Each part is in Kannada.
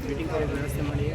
ಮೀಟಿಂಗ್ ಕರೆಯೋದು ವ್ಯವಸ್ಥೆ ಮಾಡಿ.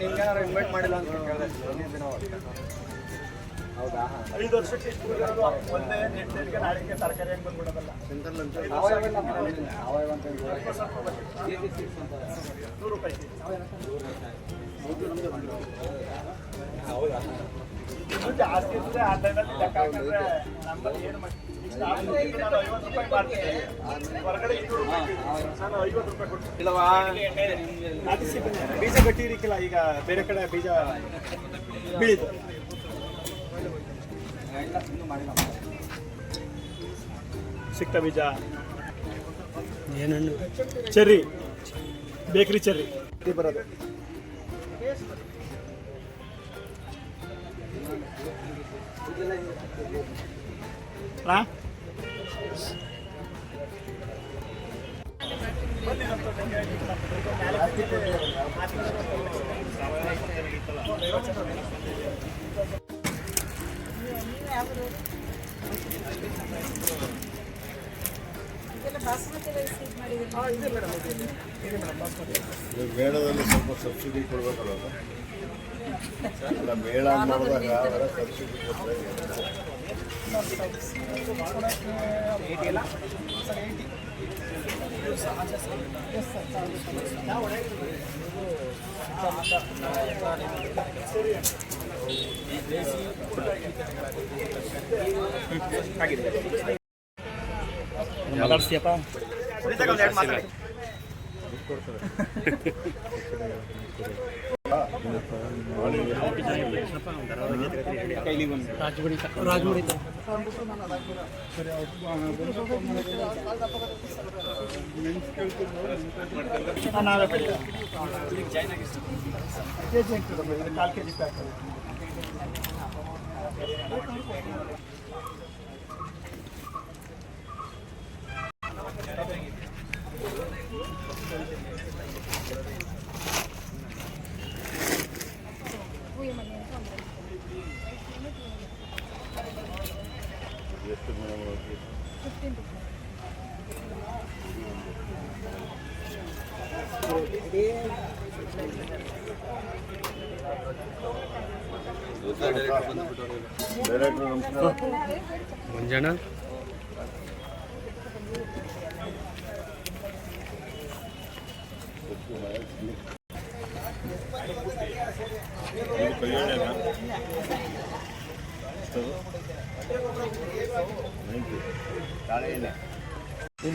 ನಿಮ್ಗೇನಾರು ಇನ್ವೈಟ್ ಮಾಡಿಲ್ಲ ಅಂತ ಕೇಳಿದೆ. ಹೌದಾ? 5 ವರ್ಷಕ್ಕೆ ಒಂದೇ ನೆಟ್ಟಿಗೆ ನಾಳೆಗೆ ತರಕಾರಿ ಹೆಂಗೆ ಬಂದ್ಬಿಡೋದಲ್ಲ. ಹೌದಾ? ಜಾಸ್ತಿ ಇದ್ರೆ ಆ ಟೈಮಲ್ಲಿ ಲೆಕ್ಕ ಹಾಕಿದ್ರೆ ನಮ್ಮಲ್ಲಿ ಏನು ಮಾಡಿ 50 ರೂಪಾಯಿ ಮಾಡ್ತೀನಿ, ಹೊರಗಡೆ 200 ರೂಪಾಯಿ. ನಾನು 50 ರೂಪಾಯಿ ಕೊಡ್ತೀನಿ. ಇಲ್ಲವಾ ಬೀಜ ಗಟ್ಟಿರಿಕ್ಕಿಲ್ಲ, ಈಗ ಬೇರೆ ಕಡೆ ಬೀಜ ಬೀಳಿತು. ಸಿಕ್ತ ಬೀಜ ಏನನ್ನು ಚೆರ್ರಿ, ಬೇಕ್ರಿ ಚೆರ್ರಿ ಬರೋದು. ಮೇಳದಲ್ಲಿ ಸ್ವಲ್ಪ ಸಬ್ಸಿಡಿ ಕೊಡಬೇಕಲ್ಲ, ಮೇಳ ಮಾಡಿದಾಗ ಸಬ್ಸಿಡಿ ಕೊಟ್ಟರೆ ಮಾತಾಡ್ತೀಯಪ್ಪ. ನಾವೇ ಬೆಳೆ 4 kg ಪ್ಯಾಕ್. ಎಷ್ಟು ಮುಂಜಾನೆ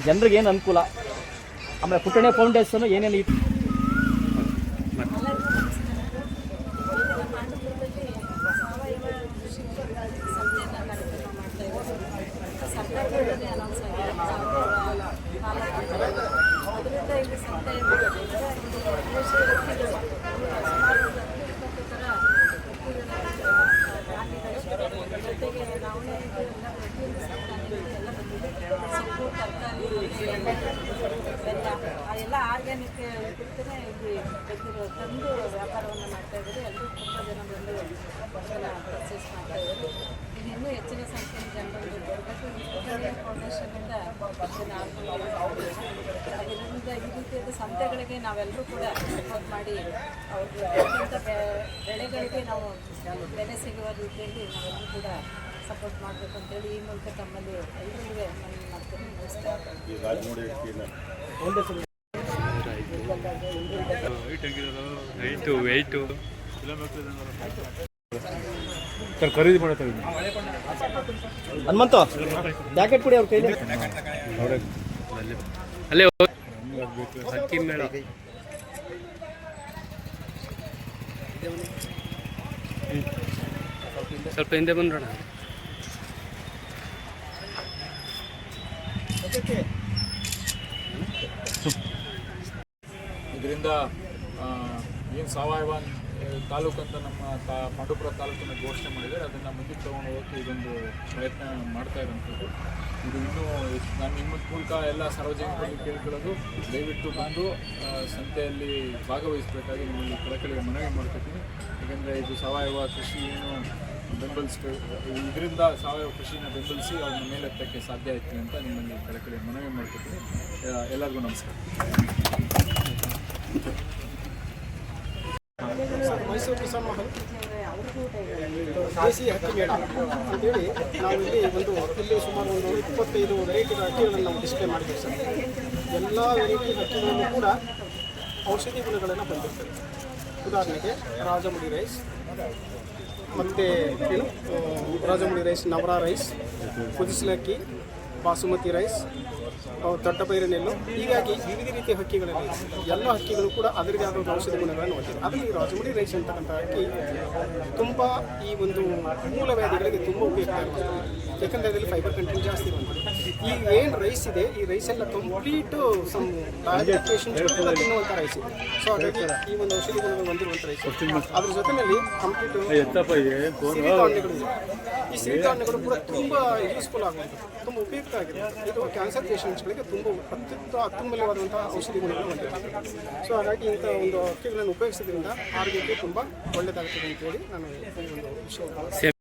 ಜನರಿಗೆ ಏನು ಅನುಕೂಲ, ಆಮೇಲೆ ಪುಟ್ಟಣೆ ಫೌಂಡೇಶನ್ ಏನೇನು ಇತ್ತು ಅದೆಲ್ಲ ಆರ್ಗ್ಯಾನಿಕ್ ಇದಕ್ಕೇ ಇದು ತಂದು ವ್ಯಾಪಾರವನ್ನು ಮಾಡ್ತಾಯಿದ್ದಾರೆ. ಎಲ್ಲರೂ ತುಂಬ ಜನ ಬಂದು ಪರ್ಚೇಸ್ ಮಾಡ್ತಾಯಿದ್ದಾರೆ. ಇದು ಇನ್ನೂ ಹೆಚ್ಚಿನ ಸಂಖ್ಯೆಯ ಜನರು ಬರಬೇಕು. ಫೌಂಡೇಶನ್ನಿಂದ ಇದನ್ನು ಇದರಿಂದ ಈ ರೀತಿಯಾದ ಸಂತೆಗಳಿಗೆ ನಾವೆಲ್ಲರೂ ಕೂಡ ಸಪೋರ್ಟ್ ಮಾಡಿ ಅವ್ರಿಗೆ ಬೆಳೆಗಳಿಗೆ ನಾವು ಬೆಲೆ ಸಿಗುವ ರೀತಿಯಲ್ಲಿ ನಾವೆಲ್ಲರೂ ಕೂಡ ಸಪೋರ್ಟ್ ಮಾಡಬೇಕು ಅಂತೇಳಿ ಈ ಮೂಲಕ ತಮ್ಮಲ್ಲಿ ಎಲ್ಲರಿಗೂ ಮನವಿ ಮಾಡ್ತೀನಿ. ನಮಸ್ಕಾರ. ಈ ರಾಜಮೂಡಿ ಅಕ್ಕಿನ ವೆಯ್ಟು ಖರೀದಿ ಮಾಡ್ತಾರೆ. ಹನುಮಂತ ಜಾಕೆಟ್ ಕೊಡಿ ಅವ್ರ ಕೈಲಿ. ಅಲ್ಲೇ ಅಕ್ಕಿ ಮೇಳ ಸ್ವಲ್ಪ ಹಿಂದೆ ಬಂದ್ರೋಣ. ಇದರಿಂದ ಏನು ಸಾವಯವ ತಾಲೂಕು ಅಂತ ನಮ್ಮ ಪಾಂಡವಪುರ ತಾಲೂಕನ್ನು ಘೋಷಣೆ ಮಾಡಿದ್ದಾರೆ, ಅದನ್ನು ಮುಂದಕ್ಕೆ ತೊಗೊಂಡು ಹೋಗೋಕ್ಕೆ ಇದೊಂದು ಪ್ರಯತ್ನ ಮಾಡ್ತಾ ಇರೋಂಥದ್ದು. ಇದು ಇನ್ನೂ ನಾನು ನಿಮ್ಮ ಮೂಲಕ ಎಲ್ಲ ಸಾರ್ವಜನಿಕರಿಗೆ ಕೇಳ್ಕೊಳ್ಳೋದು, ದಯವಿಟ್ಟು ಬಂದು ಸಂತೆಯಲ್ಲಿ ಭಾಗವಹಿಸಬೇಕಾಗಿ ನಿಮ್ಮಲ್ಲಿ ಕಳಕಳಿಗೆ ಮನವಿ ಮಾಡ್ಕೊತೀನಿ. ಯಾಕೆಂದರೆ ಇದು ಸಾವಯವ ಕೃಷಿ ಏನು ಇದರಿಂದ ಸಾವಯವ ಕೃಷಿನ ಬೆಂಬಲಿಸಿ ಅವ್ರನ್ನ ಮೇಲೆತ್ತಕ್ಕೆ ಸಾಧ್ಯ ಆಯ್ತು ಅಂತ ನಿಮ್ಮಲ್ಲಿ ಕಳಕಳಿಗೆ ಮನವಿ ಮಾಡ್ಕೊತೀನಿ. ಎಲ್ಲರಿಗೂ ನಮಸ್ಕಾರ. ಮೈಸೂರು ಕಿಸಾನ್ ಮಹಲ್ ದೇಸಿ ಹಕ್ಕಿ ಮೇಳ ಅಂತೇಳಿ ನಾವು ಇಲ್ಲಿ ಸುಮಾರು ಒಂದು 25 ವೆರೈಟಿಗಳ ಹಕ್ಕಿಗಳನ್ನು ನಾವು ಡಿಸ್ಪ್ಲೇ ಮಾಡಿದ್ದೀವಿ ಸರ್. ಎಲ್ಲ ವೆರೈಟಿ ಹಕ್ಕಿಗಳನ್ನು ಕೂಡ ಔಷಧಿ ಗುಣಗಳನ್ನು ಹೊಂದಿರ್ತದೆ. ಉದಾಹರಣೆಗೆ ರಾಜಮುಡಿ ರೈಸ್ ಮತ್ತು ರಾಜಮುಡಿ ರೈಸ್, ನವರಾ ರೈಸ್, ಕುದಿಸಲಕ್ಕಿ, ಬಾಸುಮತಿ ರೈಸ್, ದೊಡ್ಡಬೈರನೆಲ್ಲು, ಹೀಗಾಗಿ ವಿವಿಧ ರೀತಿಯ ಹಕ್ಕಿಗಳಲ್ಲಿ ಎಲ್ಲ ಹಕ್ಕಿಗಳು ಕೂಡ ಅದರಿಗೆ ಆದ ಔಷಧಿ ಗುಣಗಳನ್ನು ಹೊಂದಿದೆ. ಅದರಲ್ಲಿ ರಾಜಮುಡಿ ರೈಸ್ ಅಂತಕ್ಕಂಥ ಹಕ್ಕಿ ತುಂಬ ಈ ಒಂದು ಮೂಲವ್ಯಾಧಿಗಳಿಗೆ ತುಂಬ ಉಪಯುಕ್ತ ಇರ್ತದೆ. ಯಾಕಂದರೆ ಅದರಲ್ಲಿ ಫೈಬರ್ ಕಂಟೆಂಟ್ ಜಾಸ್ತಿ ಬಂದಿದೆ. ಈ ಏನು ರೈಸ್ ಇದೆ, ಈ ರೈಸೆಲ್ಲ ಕಂಪ್ಲೀಟು ಡಯಾಬಿಟಿಕ್ ಪೇಷಂಟ್ಸ್ ಕೂಡ ತಿನ್ನುವಂಥ ರೈಸ್ ಇದೆ. ಸೊ ಹಾಗಾಗಿ ಈ ಒಂದು ಔಷಧಿ ಗುಣಗಳು ಹೊಂದಿರುವಂಥ ರೈಸ್. ಅದ್ರ ಜೊತೆಯಲ್ಲಿ ಕಂಪ್ಲೀಟ್ ಸಿರಿಧಾನ್ಯಗಳು ಇದೆ. ಈ ಸಿರಿಧಾನ್ಯಗಳು ಕೂಡ ತುಂಬ ಯೂಸ್ಫುಲ್ ಆಗುವಂಥದ್ದು, ತುಂಬ ಉಪಯುಕ್ತ ಆಗಿದೆ. ಇದು ಕ್ಯಾನ್ಸರ್ ಪೇಷಂಟ್ಸ್ಗಳಿಗೆ ತುಂಬ ಅತ್ಯುತ್ತಮವಾದಂಥ ಔಷಧಿ ಗುಣಗಳು ಹೊಂದಿರ್ತದೆ. ಸೊ ಹಾಗಾಗಿ ಇಂಥ ಒಂದು ಅಕ್ಕಿಗಳನ್ನು ಉಪಯೋಗಿಸೋದ್ರಿಂದ ಆರೋಗ್ಯಕ್ಕೆ ತುಂಬ ಒಳ್ಳೆಯದಾಗ್ತದೆ ಅಂತೇಳಿ ನಾನು ಈ ಒಂದು ವಿಷಯ